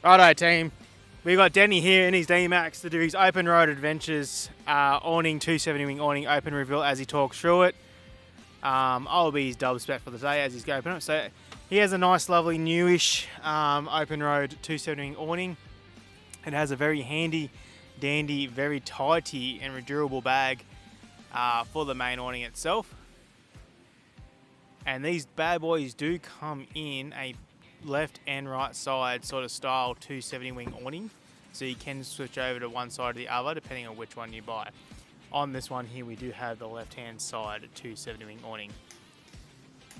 Righto team, we got Denny here in his D-Max to do his open road adventures awning, 270 wing awning open reveal as he talks through it. I'll be his dub spec for the day as he's going it. So he has a nice lovely newish open road 270 wing awning. It has a very handy dandy, very tighty and durable bag for the main awning itself. And these bad boys do come in a left and right side sort of style 270 wing awning, so you can switch over to one side or the other depending on which one you buy. On this one here we do have the left hand side 270 wing awning.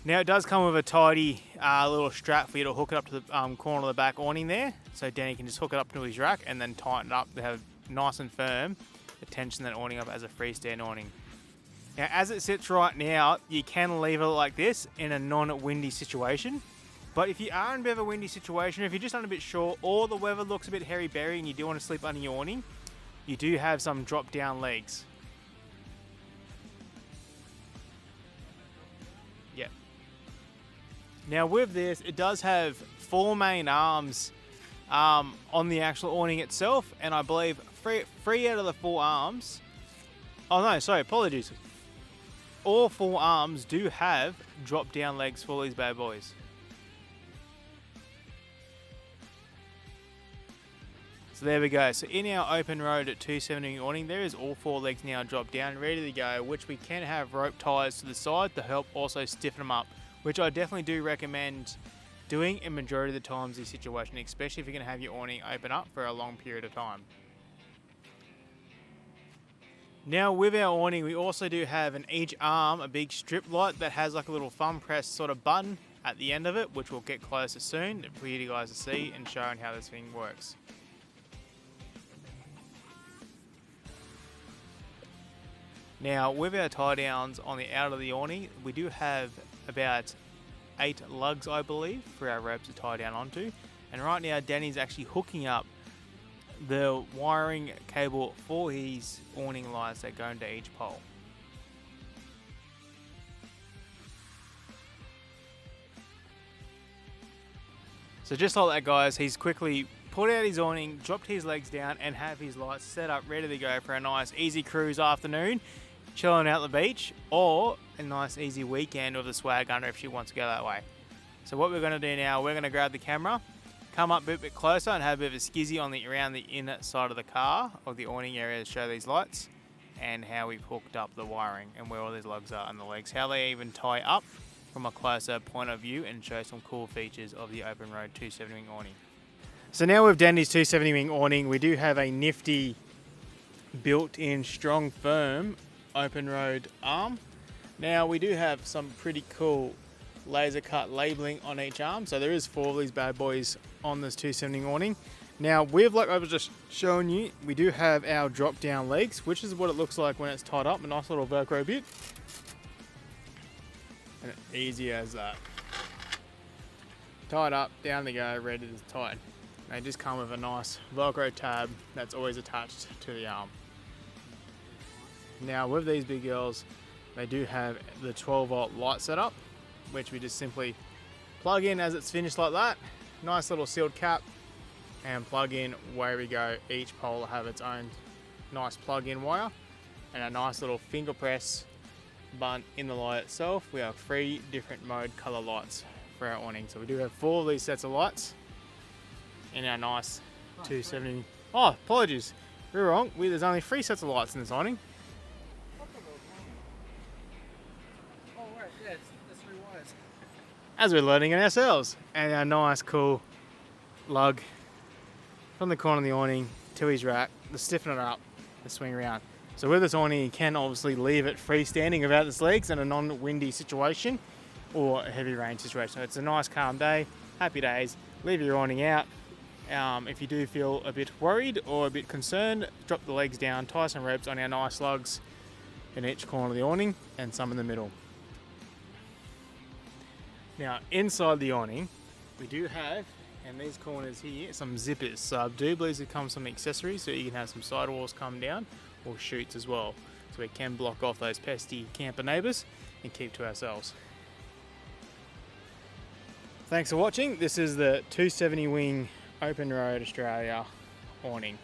Now it does come with a tidy little strap for you to hook it up to the corner of the back awning there, so Danny can just hook it up to his rack and then tighten it up to have nice and firm to tension that awning up as a freestand awning. Now as it sits right now, you can leave it like this in a non-windy situation. But if you are in a bit of a windy situation, if you're just on a bit short, or the weather looks a bit hairy-berry and you do want to sleep under your awning, you do have some drop-down legs. Yep. Now with this, it does have 4 main arms on the actual awning itself, and I believe three out of the 4 arms... Oh no, sorry, apologies. All 4 arms do have drop-down legs for these bad boys. So there we go. So in our open road at 270 awning, there is all 4 legs now dropped down, ready to go, which we can have rope ties to the side to help also stiffen them up, which I definitely do recommend doing in majority of the times in this situation, especially if you're going to have your awning open up for a long period of time. Now with our awning, we also do have in each arm a big strip light that has like a little thumb press sort of button at the end of it, which we'll get closer soon for you guys to see and showing how this thing works. Now with our tie downs on the out of the awning, we do have about 8 lugs I believe for our ropes to tie down onto, and right now Danny's actually hooking up the wiring cable for his awning lights that go into each pole. So just like that guys, he's quickly put out his awning, dropped his legs down and have his lights set up ready to go for a nice easy cruise afternoon, chilling out the beach, or a nice easy weekend with the swag under if she wants to go that way. So what we're going to do now, we're going to grab the camera, come up a bit closer and have a bit of a skizzy around the inner side of the car or the awning area to show these lights and how we've hooked up the wiring and where all these lugs are and the legs, how they even tie up from a closer point of view, and show some cool features of the open road 270 wing awning. So now with Danny's 270 wing awning, we do have a nifty built-in strong firm open road arm. Now we do have some pretty cool laser cut labeling on each arm, so there is 4 of these bad boys on this 270 awning. Now with, like I was just showing you, we do have our drop down legs, which is what it looks like when it's tied up, a nice little velcro bit, and easy as that. Tied up, down they go, ready to tighten. They just come with a nice velcro tab that's always attached to the arm. Now with these big girls, they do have the 12 volt light setup, which we just simply plug in as it's finished like that. Nice little sealed cap, and plug in, where we go. Each pole will have its own nice plug-in wire and a nice little finger press button in the light itself. We have 3 different mode color lights for our awning. So we do have 4 of these sets of lights in our nice 270. Oh, apologies, we're wrong. There's only 3 sets of lights in this awning. As we're loading it ourselves, and our nice cool lug from the corner of the awning to his rack to stiffen it up to swing around. So with this awning, you can obviously leave it freestanding without its legs in a non-windy situation or a heavy rain situation. So it's a nice calm day, happy days, leave your awning out. If you do feel a bit worried or a bit concerned, drop the legs down, tie some ropes on our nice lugs in each corner of the awning and some in the middle. Now inside the awning, we do have, in these corners here, some zippers. So I do believe there comes some accessories, so you can have some sidewalls come down or chutes as well. So we can block off those pesky camper neighbours and keep to ourselves. Thanks for watching. This is the 270 wing OpenRoad Australia awning.